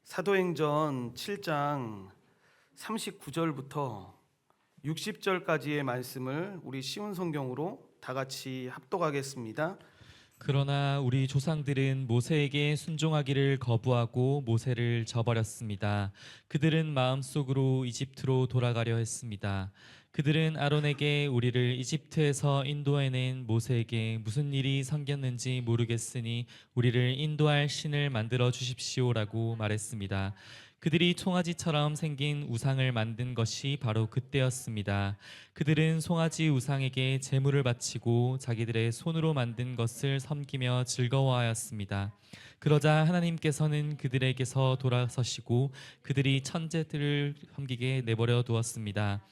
사도행전 7장 39절부터 60절까지의 말씀을 우리 쉬운 성경으로 다 같이 합독하겠습니다. 그러나 우리 조상들은 모세에게 순종하기를 거부하고 모세를 저버렸습니다. 그들은 마음속으로 이집트로 돌아가려 했습니다. 그들은 아론에게 우리를 이집트에서 인도해낸 모세에게 무슨 일이 생겼는지 모르겠으니 우리를 인도할 신을 만들어 주십시오라고 말했습니다. 그들이 송아지처럼 생긴 우상을 만든 것이 바로 그때였습니다. 그들은 송아지 우상에게 제물을 바치고 자기들의 손으로 만든 것을 섬기며 즐거워하였습니다. 그러자 하나님께서는 그들에게서 돌아서시고 그들이 천재들을 섬기게 내버려 두었습니다.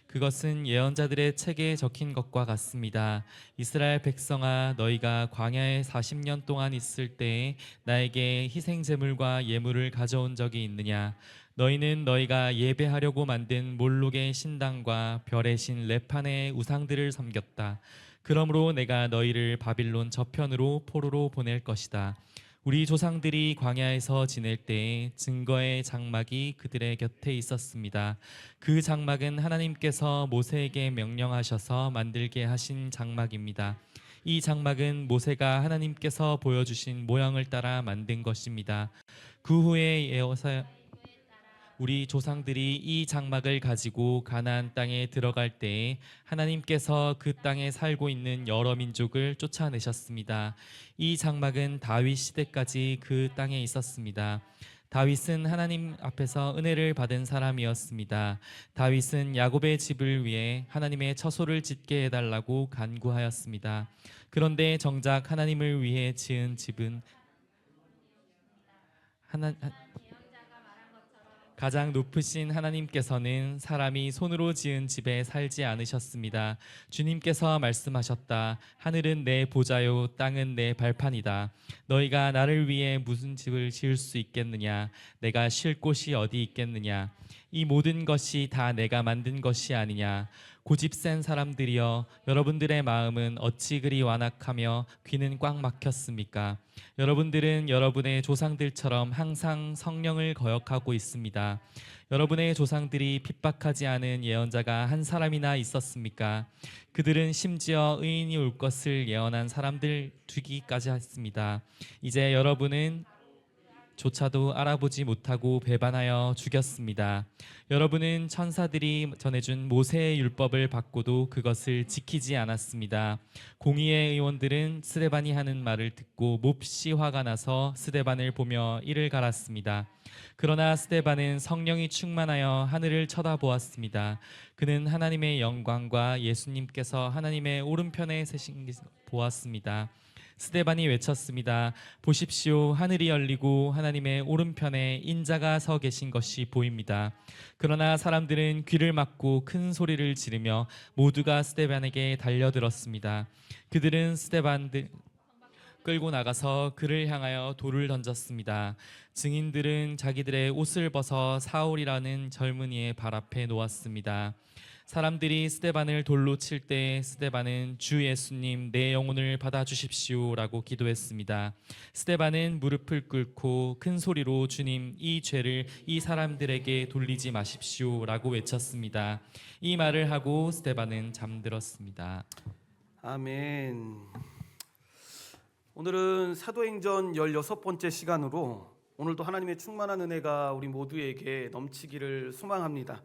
그것은 예언자들의 책에 적힌 것과 같습니다. 이스라엘 백성아, 너희가 광야에 40년 동안 있을 때에 나에게 희생 제물과 예물을 가져온 적이 있느냐? 너희는 너희가 예배하려고 만든 몰록의 신당과 별의 신 레판의 우상들을 섬겼다. 그러므로 내가 너희를 바빌론 저편으로 포로로 보낼 것이다. 우리 조상들이 광야에서 지낼 때에 증거의 장막이 그들의 곁에 있었습니다. 그 장막은 하나님께서 모세에게 명령하셔서 만들게 하신 장막입니다. 이 장막은 모세가 하나님께서 보여주신 모양을 따라 만든 것입니다. 그 후에 우리 조상들이 이 장막을 가지고 가나안 땅에 들어갈 때에 하나님께서 그 땅에 살고 있는 여러 민족을 쫓아내셨습니다. 이 장막은 다윗 시대까지 그 땅에 있었습니다. 다윗은 하나님 앞에서 은혜를 받은 사람이었습니다. 다윗은 야곱의 집을 위해 하나님의 처소를 짓게 해달라고 간구하였습니다. 그런데 정작 하나님을 위해 지은 집은 가장 높으신 하나님께서는 사람이 손으로 지은 집에 살지 않으셨습니다. 주님께서 말씀하셨다. 하늘은 내 보좌요, 땅은 내 발판이다. 너희가 나를 위해 무슨 집을 지을 수 있겠느냐? 내가 쉴 곳이 어디 있겠느냐? 이 모든 것이 다 내가 만든 것이 아니냐? 고집 센 사람들이여, 여러분들의 마음은 어찌 그리 완악하며 귀는 꽉 막혔습니까? 여러분들은 여러분의 조상들처럼 항상 성령을 거역하고 있습니다. 여러분의 조상들이 핍박하지 않은 예언자가 한 사람이나 있었습니까? 그들은 심지어 의인이 올 것을 예언한 사람들 죽이기까지 했습니다. 이제 여러분은 조차도 알아보지 못하고 배반하여 죽였습니다. 여러분은 천사들이 전해준 모세의 율법을 받고도 그것을 지키지 않았습니다. 공의의 의원들은 스데반이 하는 말을 듣고 몹시 화가 나서 스데반을 보며 이를 갈았습니다. 그러나 스데반은 성령이 충만하여 하늘을 쳐다보았습니다. 그는 하나님의 영광과 예수님께서 하나님의 오른편에 세신 것을 보았습니다. 스데반이 외쳤습니다. 보십시오, 하늘이 열리고 하나님의 오른편에 인자가 서 계신 것이 보입니다. 그러나 사람들은 귀를 막고 큰 소리를 지르며 모두가 스데반에게 달려들었습니다. 그들은 스데반을 끌고 나가서 그를 향하여 돌을 던졌습니다. 증인들은 자기들의 옷을 벗어 사울이라는 젊은이의 발 앞에 놓았습니다. 사람들이 스데반을 돌로 칠 때 스데반은 주 예수님, 내 영혼을 받아주십시오라고 기도했습니다. 스데반은 무릎을 꿇고 큰 소리로 주님, 이 죄를 이 사람들에게 돌리지 마십시오라고 외쳤습니다. 이 말을 하고 스데반은 잠들었습니다. 아멘. 오늘은 사도행전 16번째 시간으로 오늘도 하나님의 충만한 은혜가 우리 모두에게 넘치기를 소망합니다.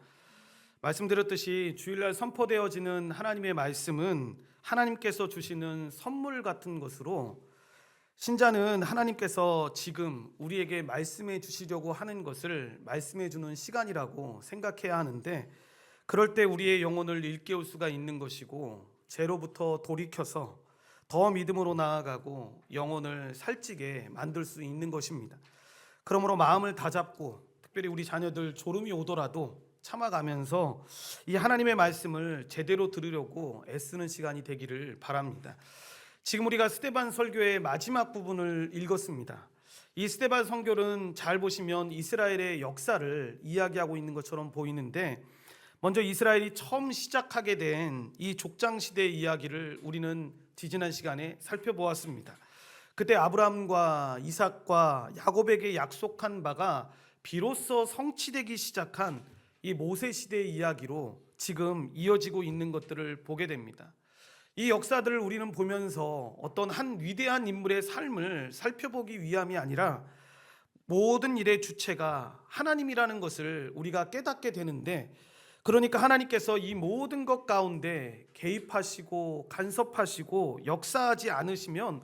말씀드렸듯이 주일날 선포되어지는 하나님의 말씀은 하나님께서 주시는 선물 같은 것으로 신자는 하나님께서 지금 우리에게 말씀해 주시려고 하는 것을 말씀해 주는 시간이라고 생각해야 하는데, 그럴 때 우리의 영혼을 일깨울 수가 있는 것이고 죄로부터 돌이켜서 더 믿음으로 나아가고 영혼을 살찌게 만들 수 있는 것입니다. 그러므로 마음을 다잡고 특별히 우리 자녀들 졸음이 오더라도 참아가면서 이 하나님의 말씀을 제대로 들으려고 애쓰는 시간이 되기를 바랍니다. 지금 우리가 스데반 설교의 마지막 부분을 읽었습니다. 이 스데반 선교는 잘 보시면 이스라엘의 역사를 이야기하고 있는 것처럼 보이는데, 먼저 이스라엘이 처음 시작하게 된 이 족장시대의 이야기를 우리는 지지난 시간에 살펴보았습니다. 그때 아브라함과 이삭과 야곱에게 약속한 바가 비로소 성취되기 시작한 이 모세 시대의 이야기로 지금 이어지고 있는 것들을 보게 됩니다. 이 역사들을 우리는 보면서 어떤 한 위대한 인물의 삶을 살펴보기 위함이 아니라 모든 일의 주체가 하나님이라는 것을 우리가 깨닫게 되는데, 그러니까 하나님께서 이 모든 것 가운데 개입하시고 간섭하시고 역사하지 않으시면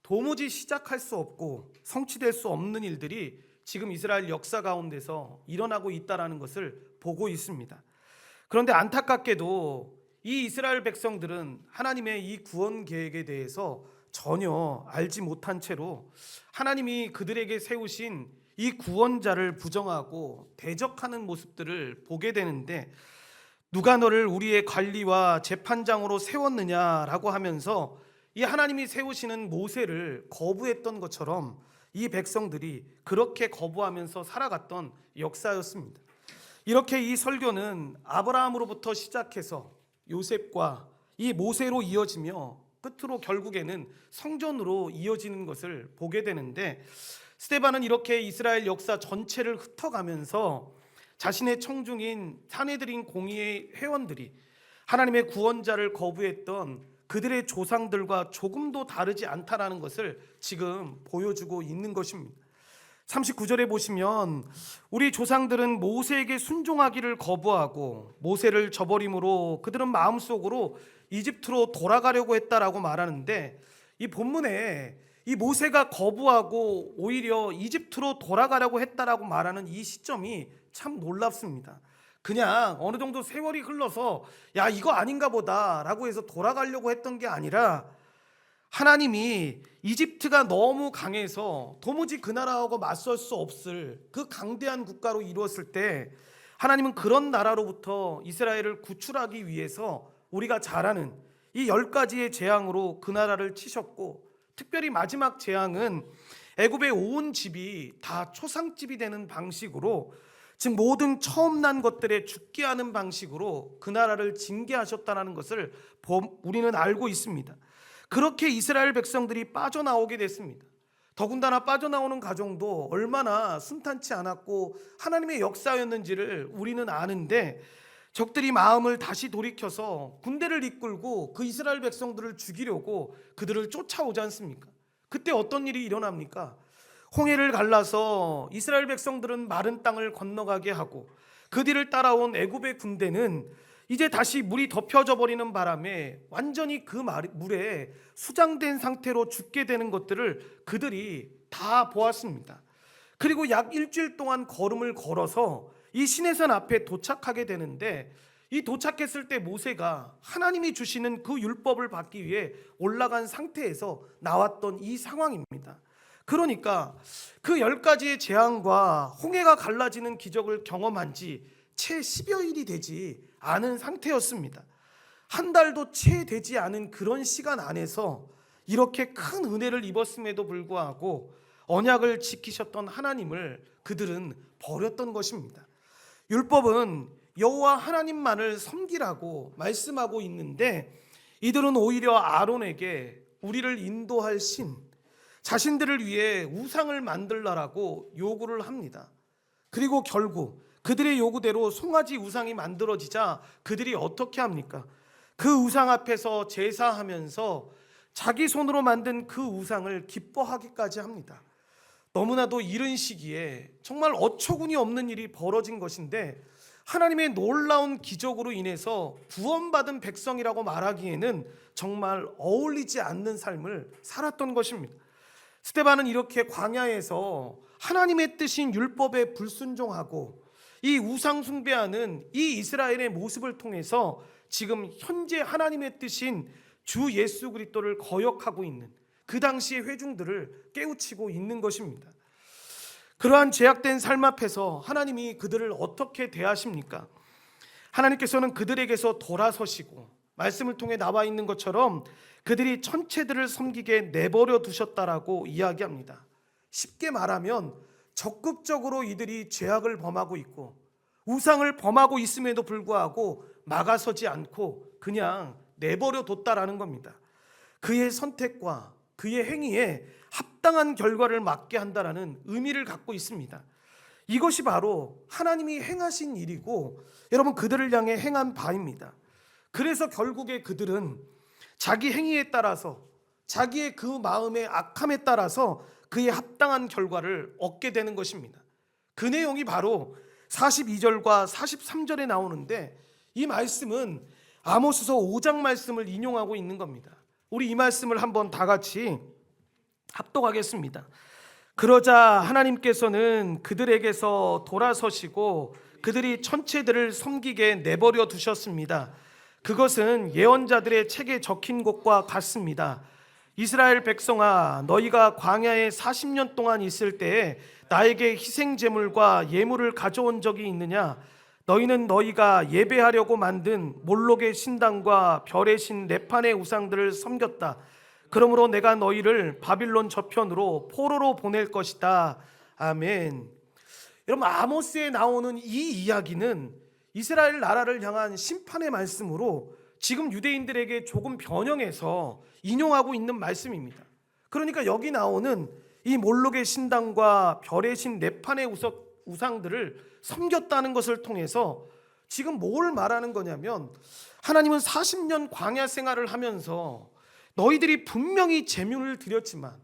도무지 시작할 수 없고 성취될 수 없는 일들이 지금 이스라엘 역사 가운데서 일어나고 있다는 것을 보고 있습니다. 그런데 안타깝게도 이 이스라엘 백성들은 하나님의 이 구원 계획에 대해서 전혀 알지 못한 채로 하나님이 그들에게 세우신 이 구원자를 부정하고 대적하는 모습들을 보게 되는데, 누가 너를 우리의 관리와 재판장으로 세웠느냐라고 하면서 이 하나님이 세우시는 모세를 거부했던 것처럼 이 백성들이 그렇게 거부하면서 살아갔던 역사였습니다. 이렇게 이 설교는 아브라함으로부터 시작해서 요셉과 이 모세로 이어지며 끝으로 결국에는 성전으로 이어지는 것을 보게 되는데, 스데반은 이렇게 이스라엘 역사 전체를 흩어가면서 자신의 청중인 사내들인 공의의 회원들이 하나님의 구원자를 거부했던 그들의 조상들과 조금도 다르지 않다라는 것을 지금 보여주고 있는 것입니다. 39절에 보시면 우리 조상들은 모세에게 순종하기를 거부하고 모세를 저버림으로 그들은 마음속으로 이집트로 돌아가려고 했다라고 말하는데, 이 본문에 이 모세가 거부하고 오히려 이집트로 돌아가려고 했다라고 말하는 이 시점이 참 놀랍습니다. 그냥 어느 정도 세월이 흘러서 야 이거 아닌가 보다라고 해서 돌아가려고 했던 게 아니라, 하나님이 이집트가 너무 강해서 도무지 그 나라하고 맞설 수 없을 그 강대한 국가로 이루었을 때 하나님은 그런 나라로부터 이스라엘을 구출하기 위해서 우리가 잘 아는 이 10가지의 재앙으로 그 나라를 치셨고, 특별히 마지막 재앙은 애굽의 온 집이 다 초상집이 되는 방식으로, 즉 모든 처음 난 것들에 죽게 하는 방식으로 그 나라를 징계하셨다는 것을 우리는 알고 있습니다. 그렇게 이스라엘 백성들이 빠져나오게 됐습니다. 더군다나 빠져나오는 과정도 얼마나 순탄치 않았고 하나님의 역사였는지를 우리는 아는데, 적들이 마음을 다시 돌이켜서 군대를 이끌고 그 이스라엘 백성들을 죽이려고 그들을 쫓아오지 않습니까? 그때 어떤 일이 일어납니까? 홍해를 갈라서 이스라엘 백성들은 마른 땅을 건너가게 하고, 그 뒤를 따라온 애굽의 군대는 이제 다시 물이 덮여져 버리는 바람에 완전히 그 물에 수장된 상태로 죽게 되는 것들을 그들이 다 보았습니다. 그리고 약 일주일 동안 걸음을 걸어서 이 시내산 앞에 도착하게 되는데, 이 도착했을 때 모세가 하나님이 주시는 그 율법을 받기 위해 올라간 상태에서 나왔던 이 상황입니다. 그러니까 그 10가지의 재앙과 홍해가 갈라지는 기적을 경험한 지 채 10여일이 되지 않은 상태였습니다. 한 달도 채 되지 않은 그런 시간 안에서 이렇게 큰 은혜를 입었음에도 불구하고 언약을 지키셨던 하나님을 그들은 버렸던 것입니다. 율법은 여호와 하나님만을 섬기라고 말씀하고 있는데, 이들은 오히려 아론에게 우리를 인도할 신, 자신들을 위해 우상을 만들라라고 요구를 합니다. 그리고 결국 그들의 요구대로 송아지 우상이 만들어지자 그들이 어떻게 합니까? 그 우상 앞에서 제사하면서 자기 손으로 만든 그 우상을 기뻐하기까지 합니다. 너무나도 이른 시기에 정말 어처구니 없는 일이 벌어진 것인데, 하나님의 놀라운 기적으로 인해서 구원받은 백성이라고 말하기에는 정말 어울리지 않는 삶을 살았던 것입니다. 스데반은 이렇게 광야에서 하나님의 뜻인 율법에 불순종하고 이 우상 숭배하는 이 이스라엘의 모습을 통해서 지금 현재 하나님의 뜻인 주 예수 그리스도를 거역하고 있는 그 당시의 회중들을 깨우치고 있는 것입니다. 그러한 제약된 삶 앞에서 하나님이 그들을 어떻게 대하십니까? 하나님께서는 그들에게서 돌아서시고 말씀을 통해 나와 있는 것처럼 그들이 천체들을 섬기게 내버려 두셨다라고 이야기합니다. 쉽게 말하면 적극적으로 이들이 죄악을 범하고 있고 우상을 범하고 있음에도 불구하고 막아서지 않고 그냥 내버려 뒀다라는 겁니다. 그의 선택과 그의 행위에 합당한 결과를 맞게 한다라는 의미를 갖고 있습니다. 이것이 바로 하나님이 행하신 일이고 여러분 그들을 향해 행한 바입니다. 그래서 결국에 그들은 자기 행위에 따라서 자기의 그 마음의 악함에 따라서 그에 합당한 결과를 얻게 되는 것입니다. 그 내용이 바로 42절과 43절에 나오는데 이 말씀은 아모스서 5장 말씀을 인용하고 있는 겁니다. 우리 이 말씀을 한번 다 같이 합독하겠습니다. 그러자 하나님께서는 그들에게서 돌아서시고 그들이 천체들을 섬기게 내버려 두셨습니다. 그것은 예언자들의 책에 적힌 것과 같습니다. 이스라엘 백성아, 너희가 광야에 40년 동안 있을 때에 나에게 희생 제물과 예물을 가져온 적이 있느냐? 너희는 너희가 예배하려고 만든 몰록의 신당과 별의 신 레판의 우상들을 섬겼다. 그러므로 내가 너희를 바빌론 저편으로 포로로 보낼 것이다. 아멘. 여러분, 아모스에 나오는 이 이야기는 이스라엘 나라를 향한 심판의 말씀으로 지금 유대인들에게 조금 변형해서 인용하고 있는 말씀입니다. 그러니까 여기 나오는 이 몰록의 신당과 별의 신 레판의 우상들을 섬겼다는 것을 통해서 지금 뭘 말하는 거냐면, 하나님은 40년 광야 생활을 하면서 너희들이 분명히 제물을 드렸지만,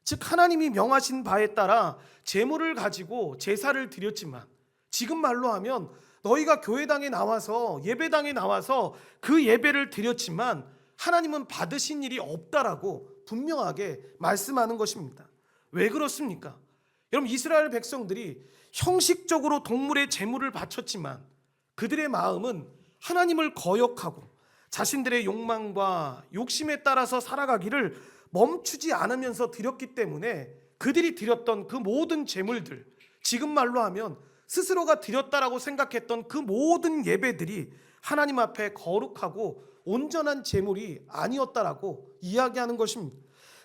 즉 하나님이 명하신 바에 따라 제물을 가지고 제사를 드렸지만, 지금 말로 하면 너희가 교회당에 나와서 예배당에 나와서 그 예배를 드렸지만 하나님은 받으신 일이 없다라고 분명하게 말씀하는 것입니다. 왜 그렇습니까? 여러분, 이스라엘 백성들이 형식적으로 동물의 제물을 바쳤지만 그들의 마음은 하나님을 거역하고 자신들의 욕망과 욕심에 따라서 살아가기를 멈추지 않으면서 드렸기 때문에 그들이 드렸던 그 모든 제물들, 지금 말로 하면 스스로가 드렸다라고 생각했던 그 모든 예배들이 하나님 앞에 거룩하고 온전한 제물이 아니었다라고 이야기하는 것입니다.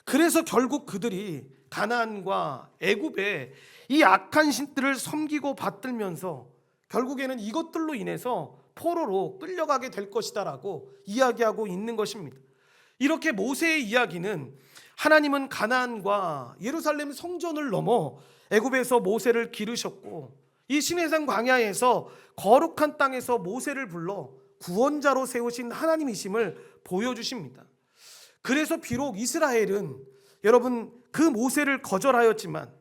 그래서 결국 그들이 가나안과 애굽의 이 악한 신들을 섬기고 받들면서 결국에는 이것들로 인해서 포로로 끌려가게 될 것이다라고 이야기하고 있는 것입니다. 이렇게 모세의 이야기는 하나님은 가나안과 예루살렘 성전을 넘어 애굽에서 모세를 기르셨고 이 시내산 광야에서 거룩한 땅에서 모세를 불러 구원자로 세우신 하나님이심을 보여주십니다. 그래서 비록 이스라엘은 여러분 그 모세를 거절하였지만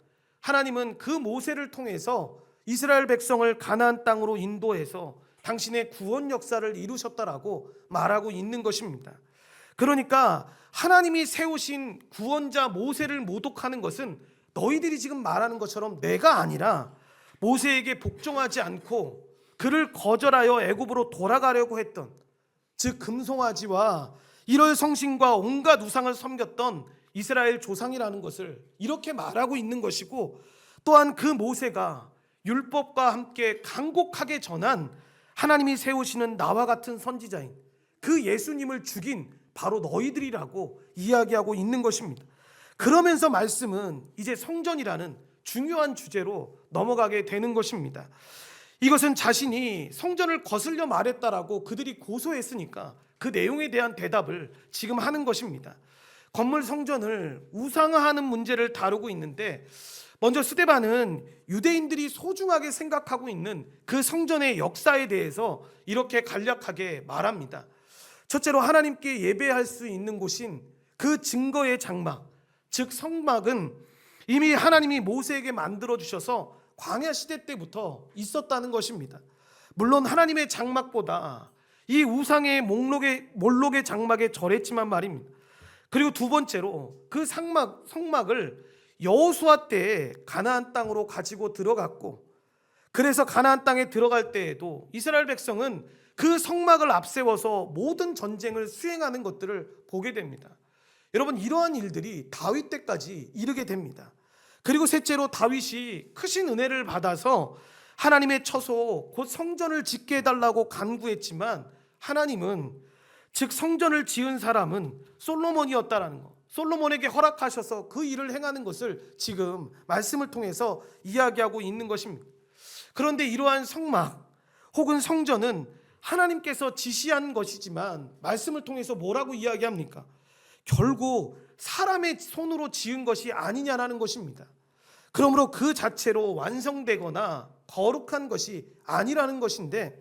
하나님은 그 모세를 통해서 이스라엘 백성을 가나안 땅으로 인도해서 당신의 구원 역사를 이루셨다라고 말하고 있는 것입니다. 그러니까 하나님이 세우신 구원자 모세를 모독하는 것은 너희들이 지금 말하는 것처럼 내가 아니라 모세에게 복종하지 않고 그를 거절하여 애굽으로 돌아가려고 했던, 즉 금송아지와 일월 성신과 온갖 우상을 섬겼던 이스라엘 조상이라는 것을 이렇게 말하고 있는 것이고, 또한 그 모세가 율법과 함께 간곡하게 전한 하나님이 세우시는 나와 같은 선지자인 그 예수님을 죽인 바로 너희들이라고 이야기하고 있는 것입니다. 그러면서 말씀은 이제 성전이라는 중요한 주제로 넘어가게 되는 것입니다. 이것은 자신이 성전을 거슬려 말했다라고 그들이 고소했으니까 그 내용에 대한 대답을 지금 하는 것입니다. 건물 성전을 우상화하는 문제를 다루고 있는데, 먼저 스데반은 유대인들이 소중하게 생각하고 있는 그 성전의 역사에 대해서 이렇게 간략하게 말합니다. 첫째로 하나님께 예배할 수 있는 곳인 그 증거의 장막, 즉 성막은 이미 하나님이 모세에게 만들어 주셔서 광야 시대 때부터 있었다는 것입니다. 물론 하나님의 장막보다 이 우상의 몰록의 장막에 절했지만 말입니다. 그리고 두 번째로 그 성막을 여호수아 때에 가나안 땅으로 가지고 들어갔고, 그래서 가나안 땅에 들어갈 때에도 이스라엘 백성은 그 성막을 앞세워서 모든 전쟁을 수행하는 것들을 보게 됩니다. 여러분, 이러한 일들이 다윗 때까지 이르게 됩니다. 그리고 셋째로 다윗이 크신 은혜를 받아서 하나님의 처소 곧 성전을 짓게 해달라고 간구했지만 하나님은, 즉 성전을 지은 사람은 솔로몬이었다라는 것, 솔로몬에게 허락하셔서 그 일을 행하는 것을 지금 말씀을 통해서 이야기하고 있는 것입니다. 그런데 이러한 성막 혹은 성전은 하나님께서 지시한 것이지만 말씀을 통해서 뭐라고 이야기합니까? 결국 사람의 손으로 지은 것이 아니냐라는 것입니다. 그러므로 그 자체로 완성되거나 거룩한 것이 아니라는 것인데,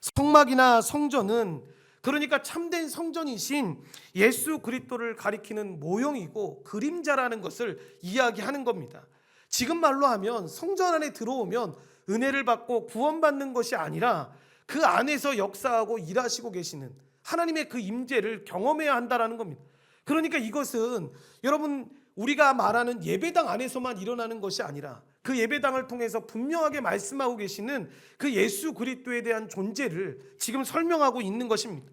성막이나 성전은 그러니까 참된 성전이신 예수 그리스도를 가리키는 모형이고 그림자라는 것을 이야기하는 겁니다. 지금 말로 하면 성전 안에 들어오면 은혜를 받고 구원받는 것이 아니라 그 안에서 역사하고 일하시고 계시는 하나님의 그 임재를 경험해야 한다라는 겁니다. 그러니까 이것은 여러분 우리가 말하는 예배당 안에서만 일어나는 것이 아니라 그 예배당을 통해서 분명하게 말씀하고 계시는 그 예수 그리스도에 대한 존재를 지금 설명하고 있는 것입니다.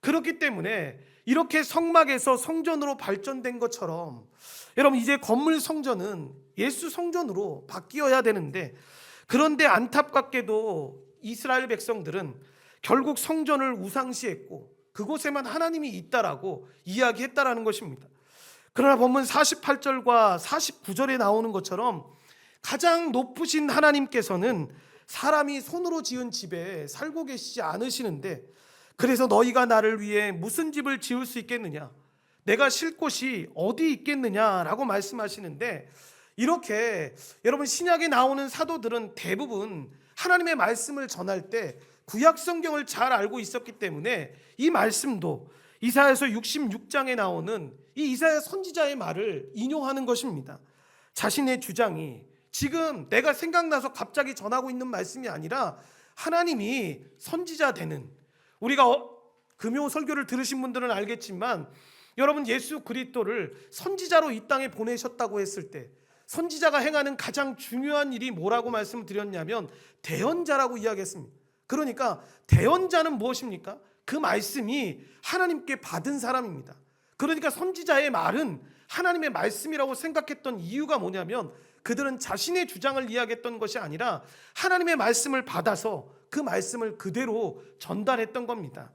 그렇기 때문에 이렇게 성막에서 성전으로 발전된 것처럼 여러분 이제 건물 성전은 예수 성전으로 바뀌어야 되는데, 그런데 안타깝게도 이스라엘 백성들은 결국 성전을 우상시했고 그곳에만 하나님이 있다라고 이야기했다라는 것입니다. 그러나 본문 48절과 49절에 나오는 것처럼 가장 높으신 하나님께서는 사람이 손으로 지은 집에 살고 계시지 않으시는데, 그래서 너희가 나를 위해 무슨 집을 지을 수 있겠느냐, 내가 쉴 곳이 어디 있겠느냐라고 말씀하시는데, 이렇게 여러분 신약에 나오는 사도들은 대부분 하나님의 말씀을 전할 때 구약 성경을 잘 알고 있었기 때문에 이 말씀도 이사야서 66장에 나오는 이 이사야 선지자의 말을 인용하는 것입니다. 자신의 주장이 지금 내가 생각나서 갑자기 전하고 있는 말씀이 아니라 하나님이 선지자 되는, 우리가 금요 설교를 들으신 분들은 알겠지만 여러분 예수 그리스도를 선지자로 이 땅에 보내셨다고 했을 때 선지자가 행하는 가장 중요한 일이 뭐라고 말씀을 드렸냐면 대언자라고 이야기했습니다. 그러니까 대언자는 무엇입니까? 그 말씀이 하나님께 받은 사람입니다. 그러니까 선지자의 말은 하나님의 말씀이라고 생각했던 이유가 뭐냐면 그들은 자신의 주장을 이야기했던 것이 아니라 하나님의 말씀을 받아서 그 말씀을 그대로 전달했던 겁니다.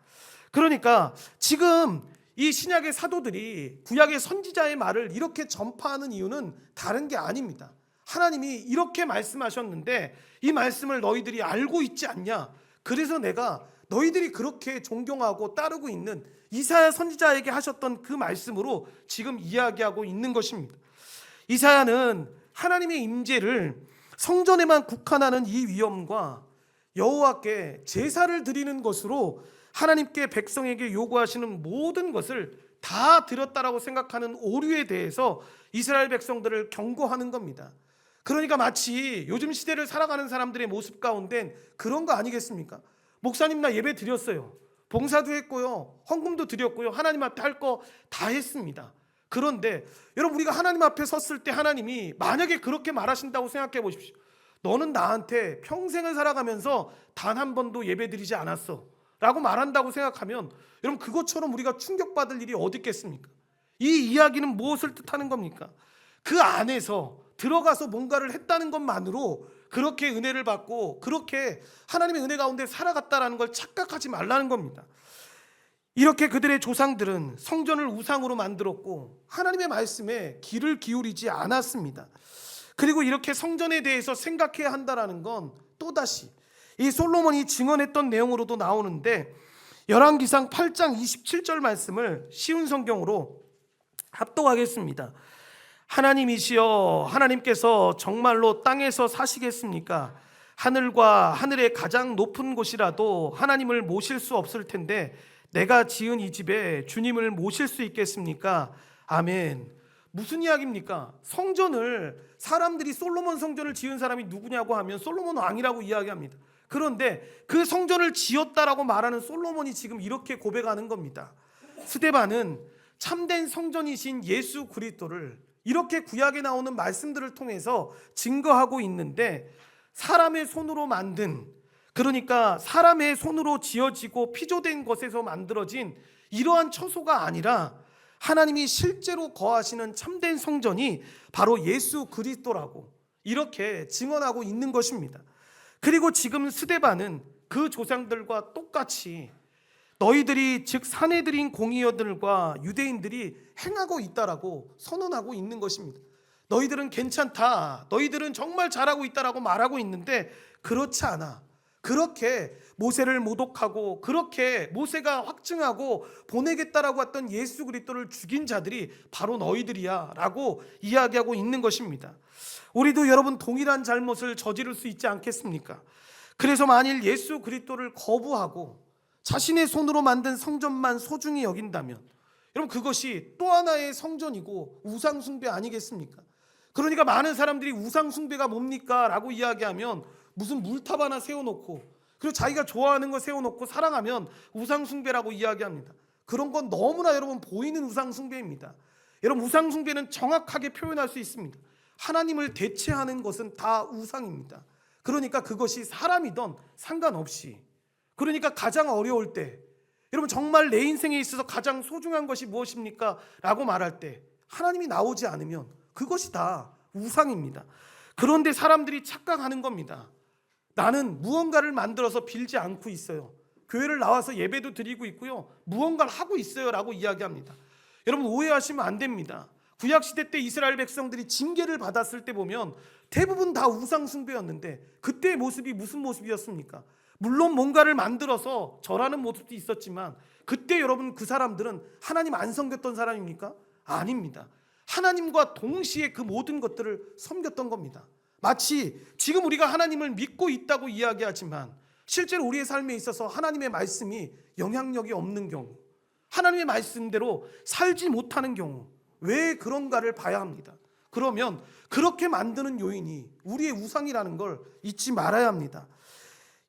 그러니까 지금 이 신약의 사도들이 구약의 선지자의 말을 이렇게 전파하는 이유는 다른 게 아닙니다. 하나님이 이렇게 말씀하셨는데 이 말씀을 너희들이 알고 있지 않냐, 그래서 내가 너희들이 그렇게 존경하고 따르고 있는 이사야 선지자에게 하셨던 그 말씀으로 지금 이야기하고 있는 것입니다. 이사야는 하나님의 임재를 성전에만 국한하는 이 위험과 여호와께 제사를 드리는 것으로 하나님께 백성에게 요구하시는 모든 것을 다 드렸다라고 생각하는 오류에 대해서 이스라엘 백성들을 경고하는 겁니다. 그러니까 마치 요즘 시대를 살아가는 사람들의 모습 가운데 그런 거 아니겠습니까? 목사님 나 예배 드렸어요, 봉사도 했고요, 헌금도 드렸고요, 하나님 앞에 할 거 다 했습니다. 그런데 여러분 우리가 하나님 앞에 섰을 때 하나님이 만약에 그렇게 말하신다고 생각해 보십시오. 너는 나한테 평생을 살아가면서 단 한 번도 예배 드리지 않았어 라고 말한다고 생각하면 여러분 그것처럼 우리가 충격받을 일이 어디 있겠습니까? 이 이야기는 무엇을 뜻하는 겁니까? 그 안에서 들어가서 뭔가를 했다는 것만으로 그렇게 은혜를 받고 그렇게 하나님의 은혜 가운데 살아갔다라는 걸 착각하지 말라는 겁니다. 이렇게 그들의 조상들은 성전을 우상으로 만들었고 하나님의 말씀에 귀를 기울이지 않았습니다. 그리고 이렇게 성전에 대해서 생각해야 한다는 건 또다시 이 솔로몬이 증언했던 내용으로도 나오는데, 열왕기상 8장 27절 말씀을 쉬운 성경으로 합독하겠습니다. 하나님이시여, 하나님께서 정말로 땅에서 사시겠습니까? 하늘과 하늘의 가장 높은 곳이라도 하나님을 모실 수 없을 텐데 내가 지은 이 집에 주님을 모실 수 있겠습니까? 아멘. 무슨 이야기입니까? 성전을 사람들이 솔로몬 성전을 지은 사람이 누구냐고 하면 솔로몬 왕이라고 이야기합니다. 그런데 그 성전을 지었다라고 말하는 솔로몬이 지금 이렇게 고백하는 겁니다. 스데반은 참된 성전이신 예수 그리스도를 이렇게 구약에 나오는 말씀들을 통해서 증거하고 있는데, 사람의 손으로 만든, 그러니까 사람의 손으로 지어지고 피조된 것에서 만들어진 이러한 처소가 아니라 하나님이 실제로 거하시는 참된 성전이 바로 예수 그리스도라고 이렇게 증언하고 있는 것입니다. 그리고 지금 스데반은 그 조상들과 똑같이 너희들이 즉 사내들인 공의원들과 유대인들이 행하고 있다라고 선언하고 있는 것입니다. 너희들은 괜찮다, 너희들은 정말 잘하고 있다라고 말하고 있는데 그렇지 않아. 그렇게 모세를 모독하고 그렇게 모세가 확증하고 보내겠다라고 했던 예수 그리스도를 죽인 자들이 바로 너희들이야 라고 이야기하고 있는 것입니다. 우리도 여러분 동일한 잘못을 저지를 수 있지 않겠습니까? 그래서 만일 예수 그리스도를 거부하고 자신의 손으로 만든 성전만 소중히 여긴다면 여러분 그것이 또 하나의 성전이고 우상숭배 아니겠습니까? 그러니까 많은 사람들이 우상숭배가 뭡니까? 라고 이야기하면 무슨 물탑 하나 세워놓고 그리고 자기가 좋아하는 거 세워놓고 사랑하면 우상숭배라고 이야기합니다. 그런 건 너무나 여러분 보이는 우상숭배입니다. 여러분 우상숭배는 정확하게 표현할 수 있습니다. 하나님을 대체하는 것은 다 우상입니다. 그러니까 그것이 사람이든 상관없이, 그러니까 가장 어려울 때 여러분 정말 내 인생에 있어서 가장 소중한 것이 무엇입니까? 라고 말할 때 하나님이 나오지 않으면 그것이 다 우상입니다. 그런데 사람들이 착각하는 겁니다. 나는 무언가를 만들어서 빌지 않고 있어요. 교회를 나와서 예배도 드리고 있고요. 무언가를 하고 있어요 라고 이야기합니다. 여러분 오해하시면 안 됩니다. 구약시대 때 이스라엘 백성들이 징계를 받았을 때 보면 대부분 다 우상숭배였는데 그때의 모습이 무슨 모습이었습니까? 물론 뭔가를 만들어서 절하는 모습도 있었지만 그때 여러분 그 사람들은 하나님 안 섬겼던 사람입니까? 아닙니다. 하나님과 동시에 그 모든 것들을 섬겼던 겁니다. 마치 지금 우리가 하나님을 믿고 있다고 이야기하지만 실제로 우리의 삶에 있어서 하나님의 말씀이 영향력이 없는 경우, 하나님의 말씀대로 살지 못하는 경우 왜 그런가를 봐야 합니다. 그러면 그렇게 만드는 요인이 우리의 우상이라는 걸 잊지 말아야 합니다.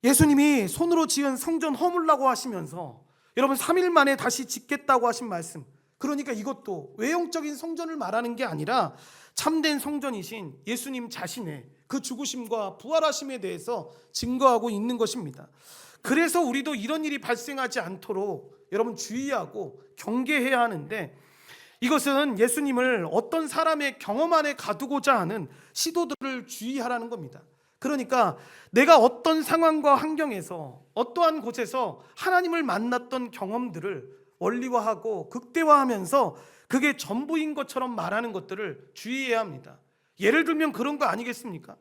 예수님이 손으로 지은 성전 허물라고 하시면서 여러분 3일 만에 다시 짓겠다고 하신 말씀, 그러니까 이것도 외형적인 성전을 말하는 게 아니라 참된 성전이신 예수님 자신의 그 죽으심과 부활하심에 대해서 증거하고 있는 것입니다. 그래서 우리도 이런 일이 발생하지 않도록 여러분 주의하고 경계해야 하는데, 이것은 예수님을 어떤 사람의 경험 안에 가두고자 하는 시도들을 주의하라는 겁니다. 그러니까 내가 어떤 상황과 환경에서 어떠한 곳에서 하나님을 만났던 경험들을 원리화하고 극대화하면서 그게 전부인 것처럼 말하는 것들을 주의해야 합니다. 예를 들면 그런 거 아니겠습니까?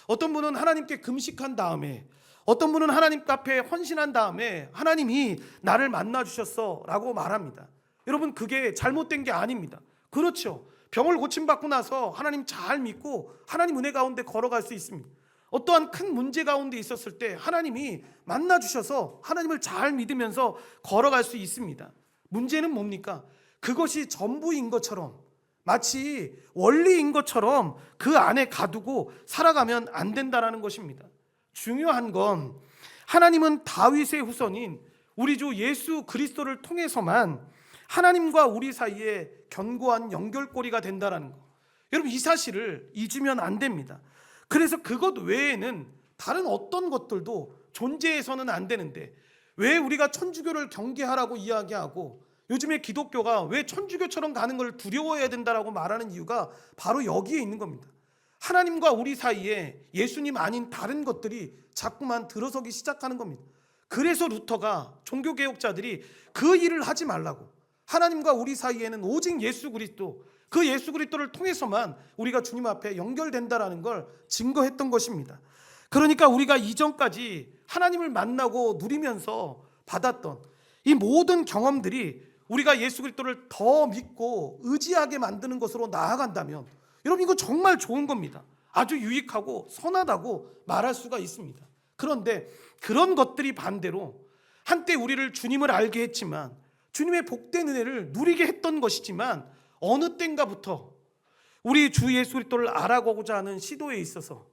어떤 분은 하나님께 금식한 다음에, 어떤 분은 하나님 앞에 헌신한 다음에 하나님이 나를 만나 주셨어 라고 말합니다. 여러분 그게 잘못된 게 아닙니다. 그렇죠. 병을 고침받고 나서 하나님 잘 믿고 하나님 은혜 가운데 걸어갈 수 있습니다. 어떠한 큰 문제 가운데 있었을 때 하나님이 만나 주셔서 하나님을 잘 믿으면서 걸어갈 수 있습니다. 문제는 뭡니까? 그것이 전부인 것처럼, 마치 원리인 것처럼 그 안에 가두고 살아가면 안 된다는 것입니다. 중요한 건 하나님은 다윗의 후손인 우리 주 예수 그리스도를 통해서만 하나님과 우리 사이에 견고한 연결고리가 된다는 거, 여러분 이 사실을 잊으면 안 됩니다. 그래서 그것 외에는 다른 어떤 것들도 존재해서는 안 되는데 왜 우리가 천주교를 경계하라고 이야기하고 요즘에 기독교가 왜 천주교처럼 가는 걸 두려워해야 된다라고 말하는 이유가 바로 여기에 있는 겁니다. 하나님과 우리 사이에 예수님 아닌 다른 것들이 자꾸만 들어서기 시작하는 겁니다. 그래서 루터가 종교개혁자들이 그 일을 하지 말라고, 하나님과 우리 사이에는 오직 예수 그리스도, 그 예수 그리스도를 통해서만 우리가 주님 앞에 연결된다라는 걸 증거했던 것입니다. 그러니까 우리가 이전까지 하나님을 만나고 누리면서 받았던 이 모든 경험들이 우리가 예수 그리스도를 더 믿고 의지하게 만드는 것으로 나아간다면 여러분 이거 정말 좋은 겁니다. 아주 유익하고 선하다고 말할 수가 있습니다. 그런데 그런 것들이 반대로 한때 우리를 주님을 알게 했지만 주님의 복된 은혜를 누리게 했던 것이지만 어느 때인가부터 우리 주 예수 그리스도를 알아가고자 하는 시도에 있어서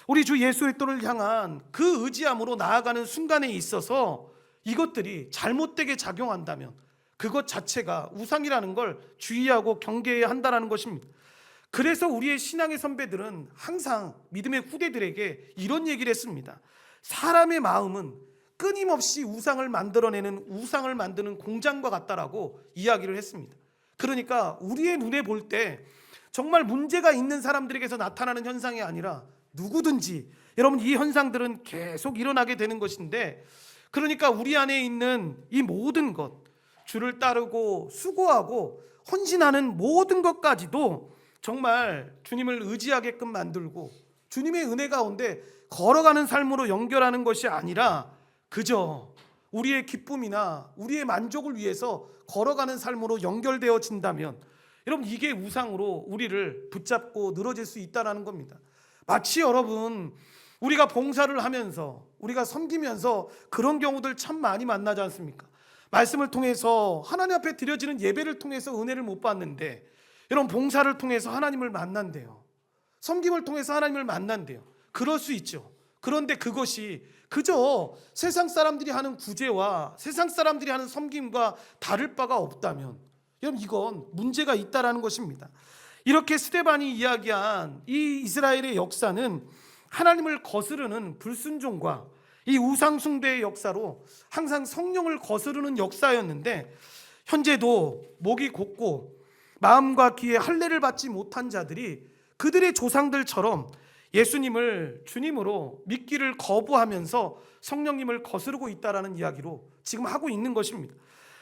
우리 주 예수 그리스도를 향한 그 의지함으로 나아가는 순간에 있어서 이것들이 잘못되게 작용한다면 그것 자체가 우상이라는 걸 주의하고 경계해야 한다는 것입니다. 그래서 우리의 신앙의 선배들은 항상 믿음의 후대들에게 이런 얘기를 했습니다. 사람의 마음은 끊임없이 우상을 만들어내는, 우상을 만드는 공장과 같다라고 이야기를 했습니다. 그러니까 우리의 눈에 볼 때 정말 문제가 있는 사람들에게서 나타나는 현상이 아니라 누구든지 여러분 이 현상들은 계속 일어나게 되는 것인데, 그러니까 우리 안에 있는 이 모든 것, 주를 따르고 수고하고 헌신하는 모든 것까지도 정말 주님을 의지하게끔 만들고 주님의 은혜 가운데 걸어가는 삶으로 연결하는 것이 아니라 그저 우리의 기쁨이나 우리의 만족을 위해서 걸어가는 삶으로 연결되어진다면 여러분 이게 우상으로 우리를 붙잡고 늘어질 수 있다는 겁니다. 마치 여러분 우리가 봉사를 하면서 우리가 섬기면서 그런 경우들 참 많이 만나지 않습니까? 말씀을 통해서 하나님 앞에 드려지는 예배를 통해서 은혜를 못 받는데 여러분 봉사를 통해서 하나님을 만난대요. 섬김을 통해서 하나님을 만난대요. 그럴 수 있죠. 그런데 그것이 그저 세상 사람들이 하는 구제와 세상 사람들이 하는 섬김과 다를 바가 없다면 여러분 이건 문제가 있다라는 것입니다. 이렇게 스데반이 이야기한 이 이스라엘의 역사는 하나님을 거스르는 불순종과 이 우상 숭배의 역사로 항상 성령을 거스르는 역사였는데 현재도 목이 곧고 마음과 귀에 할례를 받지 못한 자들이 그들의 조상들처럼 예수님을 주님으로 믿기를 거부하면서 성령님을 거스르고 있다라는 이야기로 지금 하고 있는 것입니다.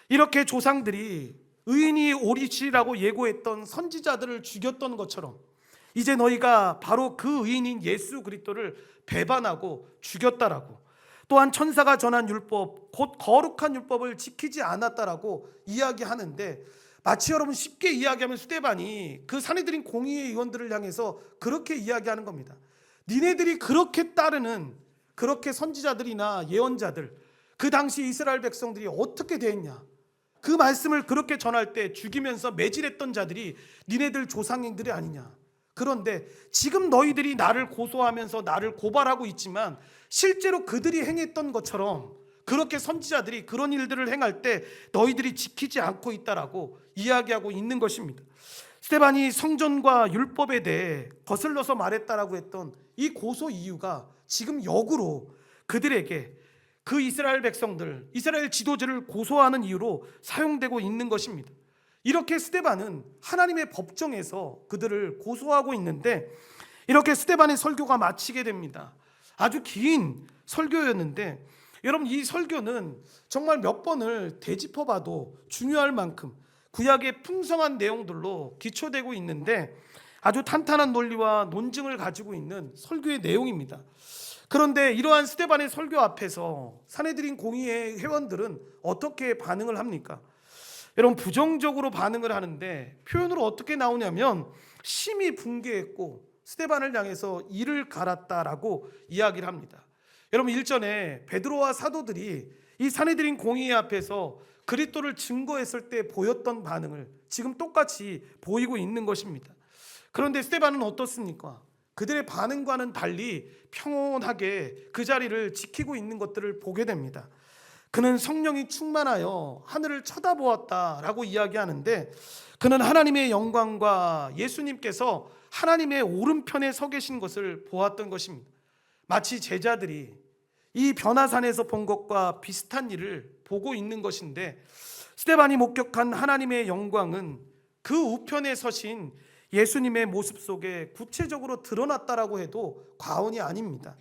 이렇게 조상들이 의인이 오리시라고 예고했던 선지자들을 죽였던 것처럼 이제 너희가 바로 그 의인인 예수 그리스도를 배반하고 죽였다라고, 또한 천사가 전한 율법 곧 거룩한 율법을 지키지 않았다라고 이야기하는데 마치 여러분 쉽게 이야기하면 스데반이 그 산헤드린 공의의 의원들을 향해서 그렇게 이야기하는 겁니다. 니네들이 그렇게 따르는 그렇게 선지자들이나 예언자들 그 당시 이스라엘 백성들이 어떻게 됐냐, 그 말씀을 그렇게 전할 때 죽이면서 매질했던 자들이 니네들 조상인들이 아니냐. 그런데 지금 너희들이 나를 고소하면서 나를 고발하고 있지만 실제로 그들이 행했던 것처럼 그렇게 선지자들이 그런 일들을 행할 때 너희들이 지키지 않고 있다라고 이야기하고 있는 것입니다. 스데반이 성전과 율법에 대해 거슬러서 말했다라고 했던 이 고소 이유가 지금 역으로 그들에게 그 이스라엘 백성들, 이스라엘 지도자를 고소하는 이유로 사용되고 있는 것입니다. 이렇게 스데반은 하나님의 법정에서 그들을 고소하고 있는데 이렇게 스데반의 설교가 마치게 됩니다. 아주 긴 설교였는데 여러분 이 설교는 정말 몇 번을 되짚어봐도 중요할 만큼 구약의 풍성한 내용들로 기초되고 있는데 아주 탄탄한 논리와 논증을 가지고 있는 설교의 내용입니다. 그런데 이러한 스데반의 설교 앞에서 산헤드린 공의회 회원들은 어떻게 반응을 합니까? 여러분 부정적으로 반응을 하는데 표현으로 어떻게 나오냐면 심히 붕괴했고 스데반을 향해서 이를 갈았다라고 이야기를 합니다. 여러분 일전에 베드로와 사도들이 이 산헤드린 공의회 앞에서 그리스도를 증거했을 때 보였던 반응을 지금 똑같이 보이고 있는 것입니다. 그런데 스데반은 어떻습니까? 그들의 반응과는 달리 평온하게 그 자리를 지키고 있는 것들을 보게 됩니다. 그는 성령이 충만하여 하늘을 쳐다보았다라고 이야기하는데 그는 하나님의 영광과 예수님께서 하나님의 오른편에 서 계신 것을 보았던 것입니다. 마치 제자들이 이 변화산에서 본 것과 비슷한 일을 보고 있는 것인데 스데반이 목격한 하나님의 영광은 그 우편에 서신 예수님의 모습 속에 구체적으로 드러났다라고 해도 과언이 아닙니다.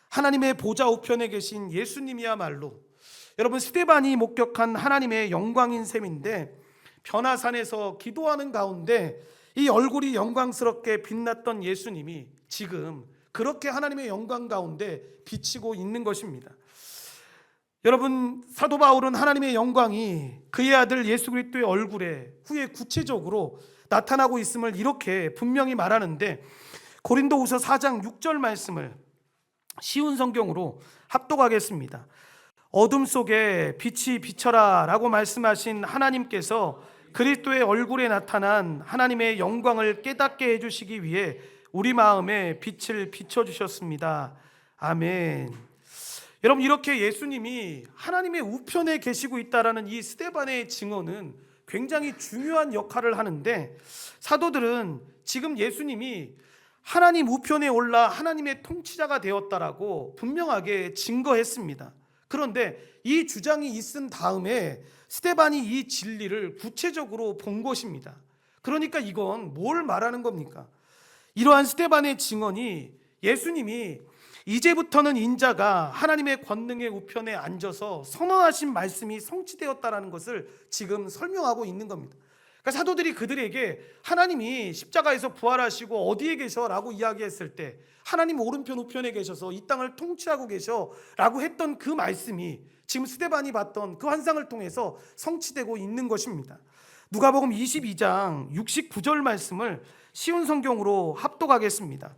하나님의 보좌 우편에 계신 예수님이야말로 여러분 스데반이 목격한 하나님의 영광인 셈인데 변화산에서 기도하는 가운데 이 얼굴이 영광스럽게 빛났던 예수님이 지금 그렇게 하나님의 영광 가운데 비치고 있는 것입니다. 여러분 사도 바울은 하나님의 영광이 그의 아들 예수 그리스도의 얼굴에 후에 구체적으로 나타나고 있음을 이렇게 분명히 말하는데 고린도후서 4장 6절 말씀을 쉬운 성경으로 합독하겠습니다. 어둠 속에 빛이 비쳐라 라고 말씀하신 하나님께서 그리스도의 얼굴에 나타난 하나님의 영광을 깨닫게 해주시기 위해 우리 마음에 빛을 비춰주셨습니다. 아멘. 여러분 이렇게 예수님이 하나님의 우편에 계시고 있다라는 이 스데반의 증언은 굉장히 중요한 역할을 하는데 사도들은 지금 예수님이 하나님 우편에 올라 하나님의 통치자가 되었다라고 분명하게 증거했습니다. 그런데 이 주장이 있은 다음에 스데반이 이 진리를 구체적으로 본 것입니다. 그러니까 이건 뭘 말하는 겁니까? 이러한 스데반의 증언이 예수님이 이제부터는 인자가 하나님의 권능의 우편에 앉아서 선언하신 말씀이 성취되었다라는 것을 지금 설명하고 있는 겁니다. 그러니까 사도들이 그들에게 하나님이 십자가에서 부활하시고 어디에 계셔라고 이야기했을 때 하나님 오른편 우편에 계셔서 이 땅을 통치하고 계셔라고 했던 그 말씀이 지금 스데반이 봤던 그 환상을 통해서 성취되고 있는 것입니다. 누가복음 22장 69절 말씀을 쉬운 성경으로 합독하겠습니다.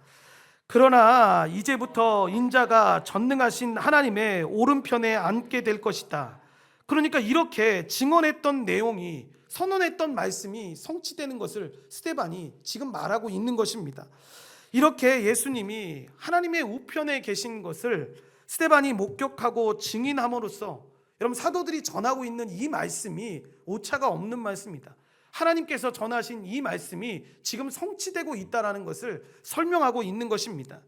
그러나 이제부터 인자가 전능하신 하나님의 오른편에 앉게 될 것이다. 그러니까 이렇게 증언했던 내용이, 선언했던 말씀이 성취되는 것을 스데반이 지금 말하고 있는 것입니다. 이렇게 예수님이 하나님의 우편에 계신 것을 스데반이 목격하고 증인함으로써 여러분 사도들이 전하고 있는 이 말씀이 오차가 없는 말씀입니다. 하나님께서 전하신 이 말씀이 지금 성취되고 있다는 것을 설명하고 있는 것입니다.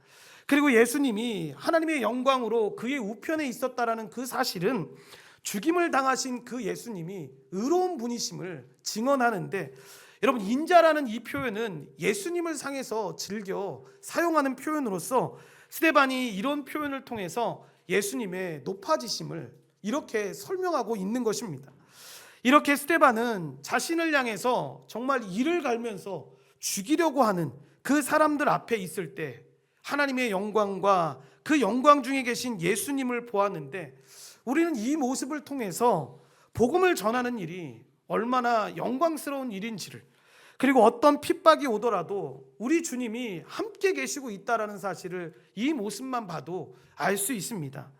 그리고 예수님이 하나님의 영광으로 그의 우편에 있었다라는 그 사실은 죽임을 당하신 그 예수님이 의로운 분이심을 증언하는데, 여러분 인자라는 이 표현은 예수님을 상해서 즐겨 사용하는 표현으로서 스데반이 이런 표현을 통해서 예수님의 높아지심을 이렇게 설명하고 있는 것입니다. 이렇게 스데반은 자신을 향해서 정말 이를 갈면서 죽이려고 하는 그 사람들 앞에 있을 때 하나님의 영광과 그 영광 중에 계신 예수님을 보았는데, 우리는 이 모습을 통해서 복음을 전하는 일이 얼마나 영광스러운 일인지를, 그리고 어떤 핍박이 오더라도 우리 주님이 함께 계시고 있다는 사실을 이 모습만 봐도 알 수 있습니다.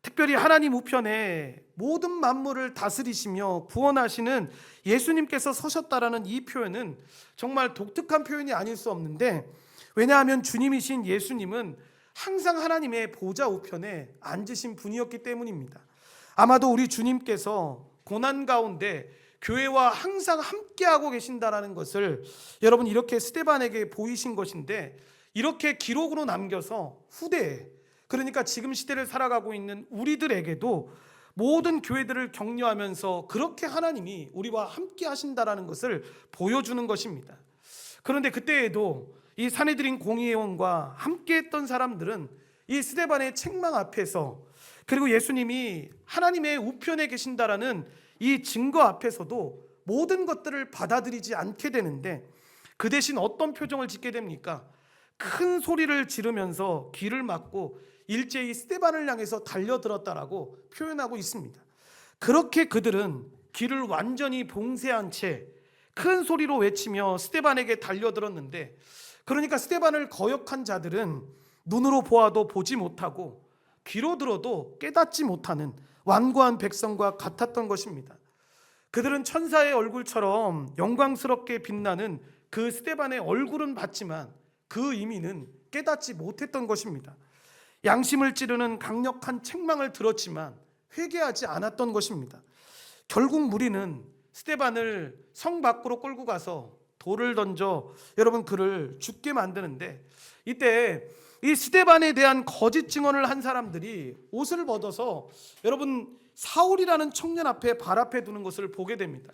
특별히 하나님 우편에 모든 만물을 다스리시며 구원하시는 예수님께서 서셨다라는 이 표현은 정말 독특한 표현이 아닐 수 없는데, 왜냐하면 주님이신 예수님은 항상 하나님의 보좌 우편에 앉으신 분이었기 때문입니다. 아마도 우리 주님께서 고난 가운데 교회와 항상 함께하고 계신다는 것을 여러분 이렇게 스데반에게 보이신 것인데, 이렇게 기록으로 남겨서 후대에, 그러니까 지금 시대를 살아가고 있는 우리들에게도 모든 교회들을 격려하면서 그렇게 하나님이 우리와 함께 하신다라는 것을 보여주는 것입니다. 그런데 그때에도 이 산헤드린 공의회원과 함께 했던 사람들은 이 스데반의 책망 앞에서, 그리고 예수님이 하나님의 우편에 계신다라는 이 증거 앞에서도 모든 것들을 받아들이지 않게 되는데, 그 대신 어떤 표정을 짓게 됩니까? 큰 소리를 지르면서 귀를 막고 일제히 스데반을 향해서 달려들었다라고 표현하고 있습니다. 그렇게 그들은 귀를 완전히 봉쇄한 채 큰 소리로 외치며 스데반에게 달려들었는데, 그러니까 스데반을 거역한 자들은 눈으로 보아도 보지 못하고 귀로 들어도 깨닫지 못하는 완고한 백성과 같았던 것입니다. 그들은 천사의 얼굴처럼 영광스럽게 빛나는 그 스데반의 얼굴은 봤지만 그 의미는 깨닫지 못했던 것입니다. 양심을 찌르는 강력한 책망을 들었지만 회개하지 않았던 것입니다. 결국 무리는 스데반을 성 밖으로 끌고 가서 돌을 던져 여러분 그를 죽게 만드는데, 이때 이 스데반에 대한 거짓 증언을 한 사람들이 옷을 벗어서 여러분 사울이라는 청년 앞에 발 앞에 두는 것을 보게 됩니다.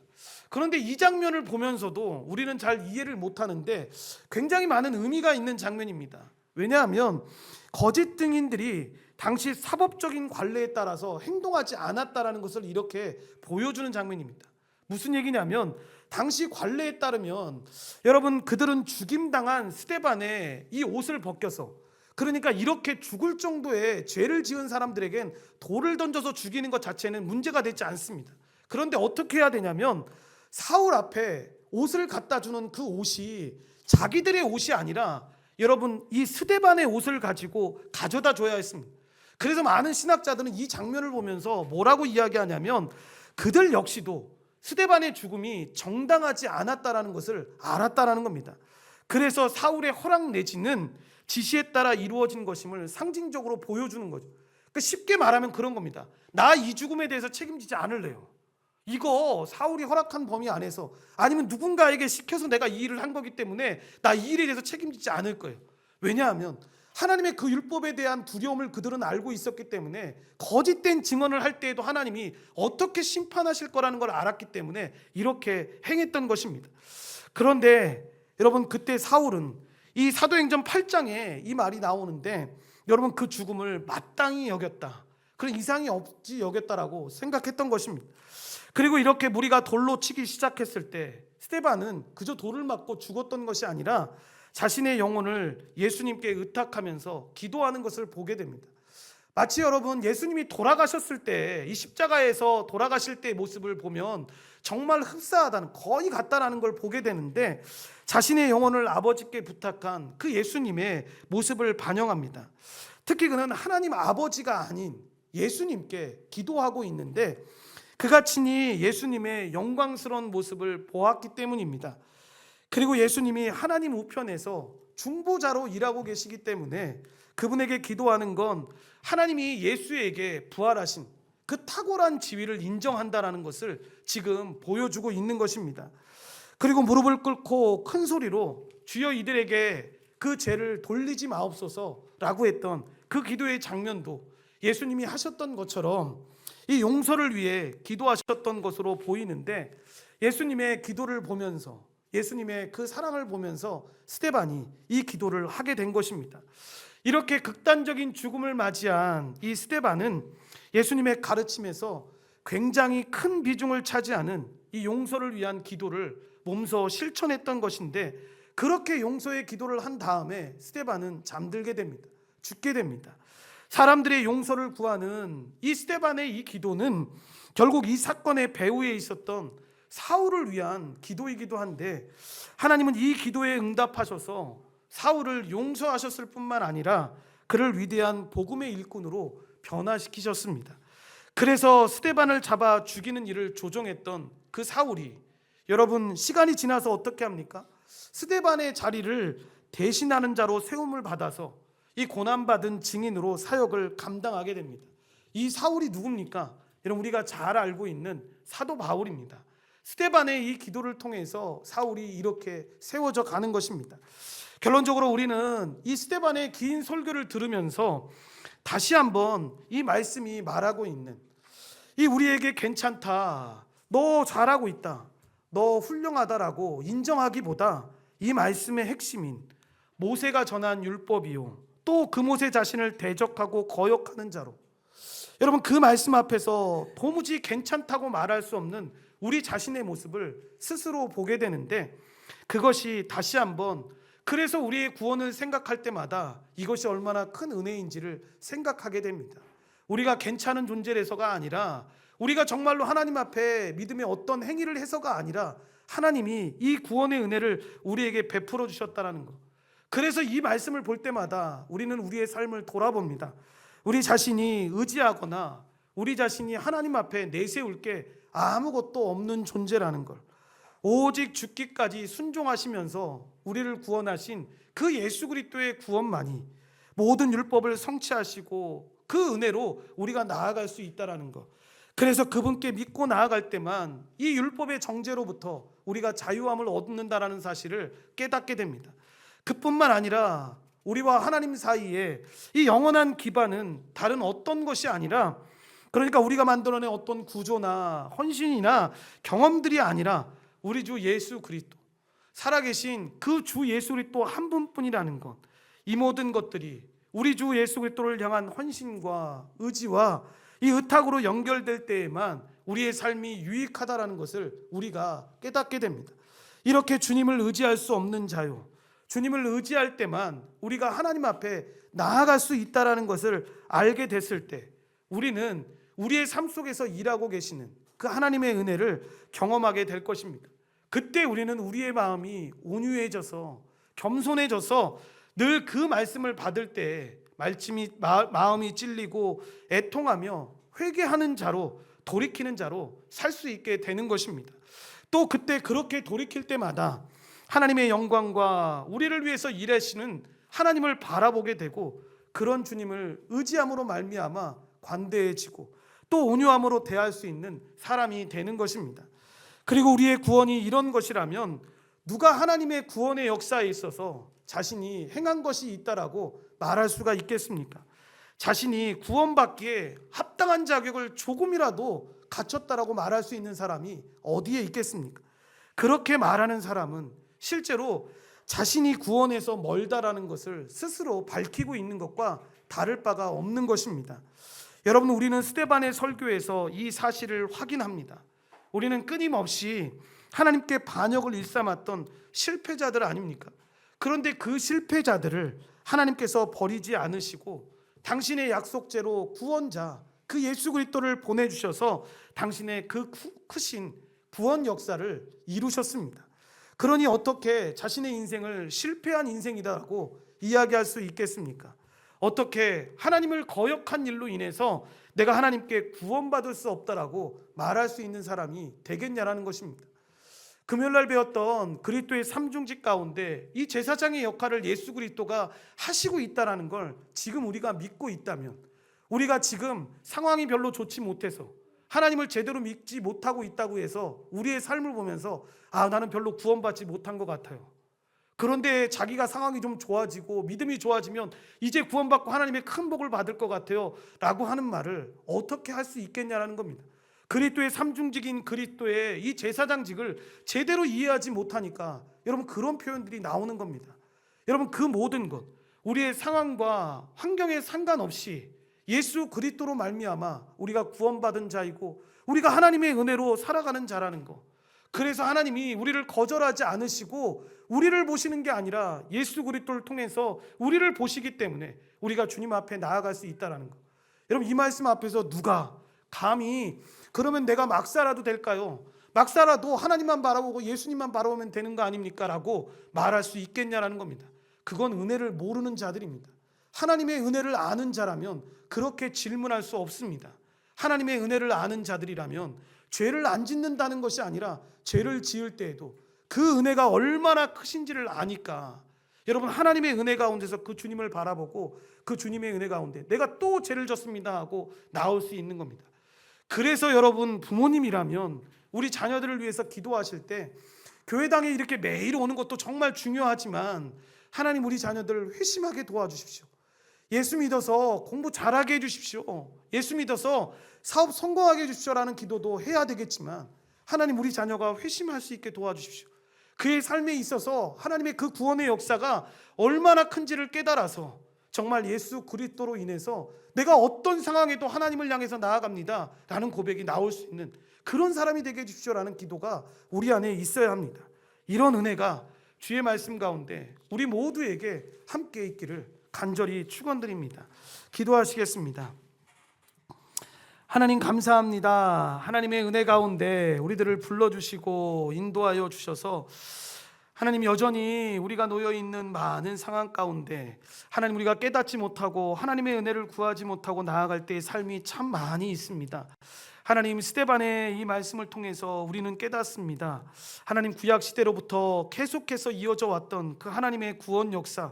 그런데 이 장면을 보면서도 우리는 잘 이해를 못하는데 굉장히 많은 의미가 있는 장면입니다. 왜냐하면 거짓 증인들이 당시 사법적인 관례에 따라서 행동하지 않았다라는 것을 이렇게 보여주는 장면입니다. 무슨 얘기냐면, 당시 관례에 따르면 여러분 그들은 죽임당한 스데반의 이 옷을 벗겨서, 그러니까 이렇게 죽을 정도의 죄를 지은 사람들에겐 돌을 던져서 죽이는 것 자체는 문제가 되지 않습니다. 그런데 어떻게 해야 되냐면, 사울 앞에 옷을 갖다 주는 그 옷이 자기들의 옷이 아니라 여러분 이 스데반의 옷을 가지고 가져다 줘야 했습니다. 그래서 많은 신학자들은 이 장면을 보면서 뭐라고 이야기하냐면, 그들 역시도 스데반의 죽음이 정당하지 않았다라는 것을 알았다라는 겁니다. 그래서 사울의 허락 내지는 지시에 따라 이루어진 것임을 상징적으로 보여주는 거죠. 그러니까 쉽게 말하면 그런 겁니다. 나 이 죽음에 대해서 책임지지 않을래요. 이거 사울이 허락한 범위 안에서, 아니면 누군가에게 시켜서 내가 이 일을 한 거기 때문에 나 이 일에 대해서 책임지지 않을 거예요. 왜냐하면 하나님의 그 율법에 대한 두려움을 그들은 알고 있었기 때문에, 거짓된 증언을 할 때에도 하나님이 어떻게 심판하실 거라는 걸 알았기 때문에 이렇게 행했던 것입니다. 그런데 여러분 그때 사울은 이 사도행전 8장에 이 말이 나오는데, 여러분 그 죽음을 마땅히 여겼다, 그런 이상이 없지 여겼다라고 생각했던 것입니다. 그리고 이렇게 무리가 돌로 치기 시작했을 때 스데반은 그저 돌을 맞고 죽었던 것이 아니라 자신의 영혼을 예수님께 의탁하면서 기도하는 것을 보게 됩니다. 마치 여러분 예수님이 돌아가셨을 때, 이 십자가에서 돌아가실 때의 모습을 보면 정말 흡사하다는, 거의 같다라는 걸 보게 되는데, 자신의 영혼을 아버지께 부탁한 그 예수님의 모습을 반영합니다. 특히 그는 하나님 아버지가 아닌 예수님께 기도하고 있는데, 그가 친히 예수님의 영광스러운 모습을 보았기 때문입니다. 그리고 예수님이 하나님 우편에서 중보자로 일하고 계시기 때문에 그분에게 기도하는 건 하나님이 예수에게 부활하신 그 탁월한 지위를 인정한다라는 것을 지금 보여주고 있는 것입니다. 그리고 무릎을 꿇고 큰 소리로 주여 이들에게 그 죄를 돌리지 마옵소서라고 했던 그 기도의 장면도 예수님이 하셨던 것처럼 이 용서를 위해 기도하셨던 것으로 보이는데, 예수님의 기도를 보면서, 예수님의 그 사랑을 보면서 스데반이 이 기도를 하게 된 것입니다. 이렇게 극단적인 죽음을 맞이한 이 스데반은 예수님의 가르침에서 굉장히 큰 비중을 차지하는 이 용서를 위한 기도를 몸소 실천했던 것인데, 그렇게 용서의 기도를 한 다음에 스데반은 잠들게 됩니다. 죽게 됩니다. 사람들의 용서를 구하는 이 스데반의 이 기도는 결국 이 사건의 배후에 있었던 사울을 위한 기도이기도 한데, 하나님은 이 기도에 응답하셔서 사울을 용서하셨을 뿐만 아니라 그를 위대한 복음의 일꾼으로 변화시키셨습니다. 그래서 스데반을 잡아 죽이는 일을 조종했던 그 사울이, 여러분 시간이 지나서 어떻게 합니까? 스데반의 자리를 대신하는 자로 세움을 받아서 이 고난받은 증인으로 사역을 감당하게 됩니다. 이 사울이 누굽니까? 여러분 우리가 잘 알고 있는 사도 바울입니다. 스데반의 이 기도를 통해서 사울이 이렇게 세워져 가는 것입니다. 결론적으로 우리는 이 스데반의 긴 설교를 들으면서 다시 한번 이 말씀이 말하고 있는, 이 우리에게 괜찮다, 너 잘하고 있다, 너 훌륭하다라고 인정하기보다 이 말씀의 핵심인 모세가 전한 율법이요, 또 그 모세 자신을 대적하고 거역하는 자로, 여러분 그 말씀 앞에서 도무지 괜찮다고 말할 수 없는 우리 자신의 모습을 스스로 보게 되는데, 그것이 다시 한번, 그래서 우리의 구원을 생각할 때마다 이것이 얼마나 큰 은혜인지를 생각하게 됩니다. 우리가 괜찮은 존재라서가 아니라, 우리가 정말로 하나님 앞에 믿음의 어떤 행위를 해서가 아니라, 하나님이 이 구원의 은혜를 우리에게 베풀어 주셨다는 것. 그래서 이 말씀을 볼 때마다 우리는 우리의 삶을 돌아봅니다. 우리 자신이 의지하거나 우리 자신이 하나님 앞에 내세울 게 아무것도 없는 존재라는 걸, 오직 죽기까지 순종하시면서 우리를 구원하신 그 예수 그리스도의 구원만이 모든 율법을 성취하시고 그 은혜로 우리가 나아갈 수 있다는 것. 그래서 그분께 믿고 나아갈 때만 이 율법의 정죄로부터 우리가 자유함을 얻는다라는 사실을 깨닫게 됩니다. 그뿐만 아니라 우리와 하나님 사이에 이 영원한 기반은 다른 어떤 것이 아니라, 그러니까 우리가 만들어낸 어떤 구조나 헌신이나 경험들이 아니라 우리 주 예수 그리스도, 살아계신 그 주 예수 그리스도 한 분뿐이라는 것. 이 모든 것들이 우리 주 예수 그리스도를 향한 헌신과 의지와 이 의탁으로 연결될 때에만 우리의 삶이 유익하다라는 것을 우리가 깨닫게 됩니다. 이렇게 주님을 의지할 수 없는 자요, 주님을 의지할 때만 우리가 하나님 앞에 나아갈 수 있다라는 것을 알게 됐을 때, 우리는 우리의 삶 속에서 일하고 계시는 그 하나님의 은혜를 경험하게 될 것입니다. 그때 우리는 우리의 마음이 온유해져서 겸손해져서 늘 그 말씀을 받을 때 마음이 찔리고 애통하며 회개하는 자로, 돌이키는 자로 살 수 있게 되는 것입니다. 또 그때 그렇게 돌이킬 때마다 하나님의 영광과 우리를 위해서 일하시는 하나님을 바라보게 되고, 그런 주님을 의지함으로 말미암아 관대해지고 또 온유함으로 대할 수 있는 사람이 되는 것입니다. 그리고 우리의 구원이 이런 것이라면 누가 하나님의 구원의 역사에 있어서 자신이 행한 것이 있다라고 말할 수가 있겠습니까? 자신이 구원받기에 합당한 자격을 조금이라도 갖췄다라고 말할 수 있는 사람이 어디에 있겠습니까? 그렇게 말하는 사람은 실제로 자신이 구원에서 멀다라는 것을 스스로 밝히고 있는 것과 다를 바가 없는 것입니다. 여러분, 우리는 스데반의 설교에서 이 사실을 확인합니다. 우리는 끊임없이 하나님께 반역을 일삼았던 실패자들 아닙니까? 그런데 그 실패자들을 하나님께서 버리지 않으시고 당신의 약속제로 구원자 그 예수 그리스도를 보내주셔서 당신의 그 크신 구원 역사를 이루셨습니다. 그러니 어떻게 자신의 인생을 실패한 인생이다라고 이야기할 수 있겠습니까? 어떻게 하나님을 거역한 일로 인해서 내가 하나님께 구원받을 수 없다라고 말할 수 있는 사람이 되겠냐라는 것입니다. 금요일날 배웠던 그리스도의 삼중직 가운데 이 제사장의 역할을 예수 그리스도가 하시고 있다는 걸 지금 우리가 믿고 있다면, 우리가 지금 상황이 별로 좋지 못해서 하나님을 제대로 믿지 못하고 있다고 해서 우리의 삶을 보면서 나는 별로 구원받지 못한 것 같아요. 그런데 자기가 상황이 좀 좋아지고 믿음이 좋아지면 이제 구원받고 하나님의 큰 복을 받을 것 같아요 라고 하는 말을 어떻게 할 수 있겠냐라는 겁니다. 그리스도의 삼중직인 그리스도의 이 제사장직을 제대로 이해하지 못하니까 여러분 그런 표현들이 나오는 겁니다. 여러분 그 모든 것, 우리의 상황과 환경에 상관없이 예수 그리스도로 말미암아 우리가 구원받은 자이고 우리가 하나님의 은혜로 살아가는 자라는 것. 그래서 하나님이 우리를 거절하지 않으시고 우리를 보시는 게 아니라 예수 그리스도를 통해서 우리를 보시기 때문에 우리가 주님 앞에 나아갈 수 있다는 것. 여러분 이 말씀 앞에서 누가 감히 그러면 내가 막 살아도 될까요? 막 살아도 하나님만 바라보고 예수님만 바라보면 되는 거 아닙니까? 라고 말할 수 있겠냐라는 겁니다. 그건 은혜를 모르는 자들입니다. 하나님의 은혜를 아는 자라면 그렇게 질문할 수 없습니다. 하나님의 은혜를 아는 자들이라면 죄를 안 짓는다는 것이 아니라 죄를 지을 때에도 그 은혜가 얼마나 크신지를 아니까 여러분 하나님의 은혜 가운데서 그 주님을 바라보고 그 주님의 은혜 가운데 내가 또 죄를 졌습니다 하고 나올 수 있는 겁니다. 그래서 여러분 부모님이라면 우리 자녀들을 위해서 기도하실 때 교회당에 이렇게 매일 오는 것도 정말 중요하지만 하나님 우리 자녀들을 회심하게 도와주십시오. 예수 믿어서 공부 잘하게 해주십시오. 예수 믿어서 사업 성공하게 해주십시오라는 기도도 해야 되겠지만 하나님 우리 자녀가 회심할 수 있게 도와주십시오. 그의 삶에 있어서 하나님의 그 구원의 역사가 얼마나 큰지를 깨달아서 정말 예수 그리스도로 인해서 내가 어떤 상황에도 하나님을 향해서 나아갑니다 라는 고백이 나올 수 있는 그런 사람이 되게 해주십시오라는 기도가 우리 안에 있어야 합니다. 이런 은혜가 주의 말씀 가운데 우리 모두에게 함께 있기를 간절히 축원드립니다. 기도하시겠습니다. 하나님 감사합니다. 하나님의 은혜 가운데 우리들을 불러주시고 인도하여 주셔서 하나님 여전히 우리가 놓여있는 많은 상황 가운데 하나님 우리가 깨닫지 못하고 하나님의 은혜를 구하지 못하고 나아갈 때의 삶이 참 많이 있습니다. 하나님 스데반의 이 말씀을 통해서 우리는 깨닫습니다. 하나님 구약 시대로부터 계속해서 이어져 왔던 그 하나님의 구원 역사,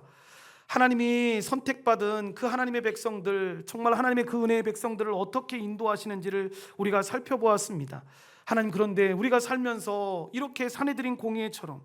하나님이 선택받은 그 하나님의 백성들, 정말 하나님의 그 은혜의 백성들을 어떻게 인도하시는지를 우리가 살펴보았습니다. 하나님 그런데 우리가 살면서 이렇게 사내들인 공의회처럼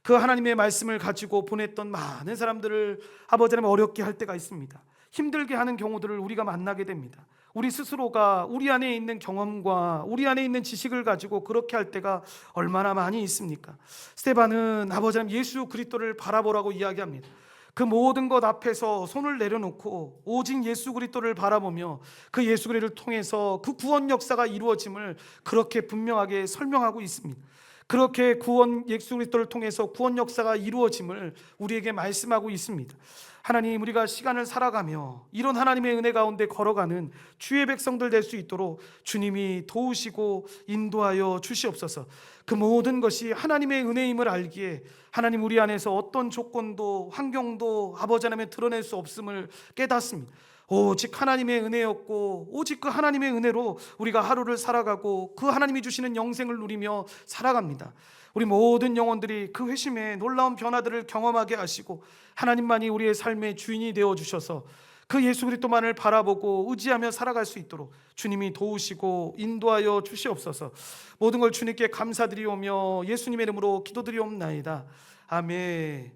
그 하나님의 말씀을 가지고 보냈던 많은 사람들을 아버지 하나님 어렵게 할 때가 있습니다. 힘들게 하는 경우들을 우리가 만나게 됩니다. 우리 스스로가 우리 안에 있는 경험과 우리 안에 있는 지식을 가지고 그렇게 할 때가 얼마나 많이 있습니까? 스데반은 아버지 하나님 예수 그리스도를 바라보라고 이야기합니다. 그 모든 것 앞에서 손을 내려놓고 오직 예수 그리스도를 바라보며 그 예수 그리스도를 통해서 그 구원 역사가 이루어짐을 그렇게 분명하게 설명하고 있습니다. 그렇게 구원 예수 그리스도를 통해서 구원 역사가 이루어짐을 우리에게 말씀하고 있습니다. 하나님 우리가 시간을 살아가며 이런 하나님의 은혜 가운데 걸어가는 주의 백성들 될 수 있도록 주님이 도우시고 인도하여 주시옵소서. 그 모든 것이 하나님의 은혜임을 알기에 하나님 우리 안에서 어떤 조건도 환경도 아버지 하나님에 드러낼 수 없음을 깨닫습니다. 오직 하나님의 은혜였고 오직 그 하나님의 은혜로 우리가 하루를 살아가고 그 하나님이 주시는 영생을 누리며 살아갑니다. 우리 모든 영혼들이 그 회심의 놀라운 변화들을 경험하게 하시고 하나님만이 우리의 삶의 주인이 되어주셔서 그 예수 그리스도만을 바라보고 의지하며 살아갈 수 있도록 주님이 도우시고 인도하여 주시옵소서. 모든 걸 주님께 감사드리오며 예수님의 이름으로 기도드리옵나이다. 아멘.